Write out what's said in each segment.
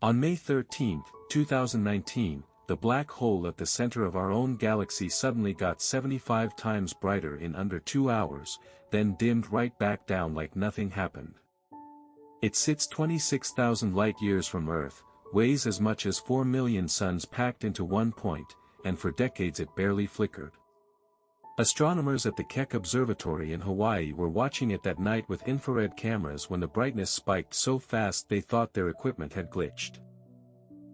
On May 13, 2019, the black hole at the center of our own galaxy suddenly got 75 times brighter in under 2 hours, then dimmed right back down like nothing happened. It sits 26,000 light-years from Earth, weighs as much as 4 million suns packed into one point, and for decades it barely flickered. Astronomers at the Keck Observatory in Hawaii were watching it that night with infrared cameras when the brightness spiked so fast they thought their equipment had glitched.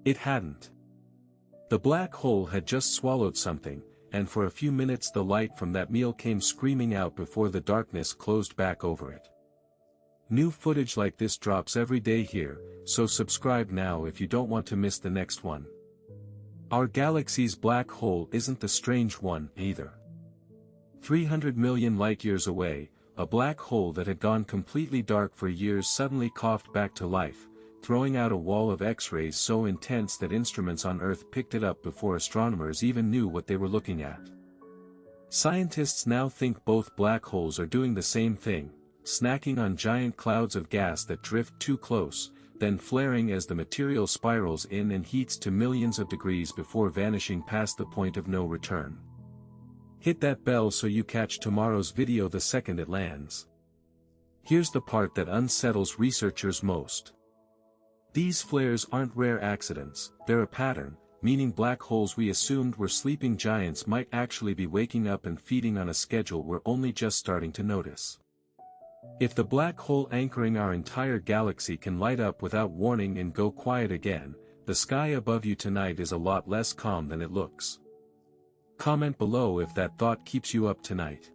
It hadn't. The black hole had just swallowed something, and for a few minutes the light from that meal came screaming out before the darkness closed back over it. New footage like this drops every day here, so subscribe now if you don't want to miss the next one. Our galaxy's black hole isn't the strange one, either. 300 million light-years away, a black hole that had gone completely dark for years suddenly coughed back to life, throwing out a wall of X-rays so intense that instruments on Earth picked it up before astronomers even knew what they were looking at. Scientists now think both black holes are doing the same thing, snacking on giant clouds of gas that drift too close, then flaring as the material spirals in and heats to millions of degrees before vanishing past the point of no return. Hit that bell so you catch tomorrow's video the second it lands. Here's the part that unsettles researchers most. These flares aren't rare accidents, they're a pattern, meaning black holes we assumed were sleeping giants might actually be waking up and feeding on a schedule we're only just starting to notice. If the black hole anchoring our entire galaxy can light up without warning and go quiet again, the sky above you tonight is a lot less calm than it looks. Comment below if that thought keeps you up tonight.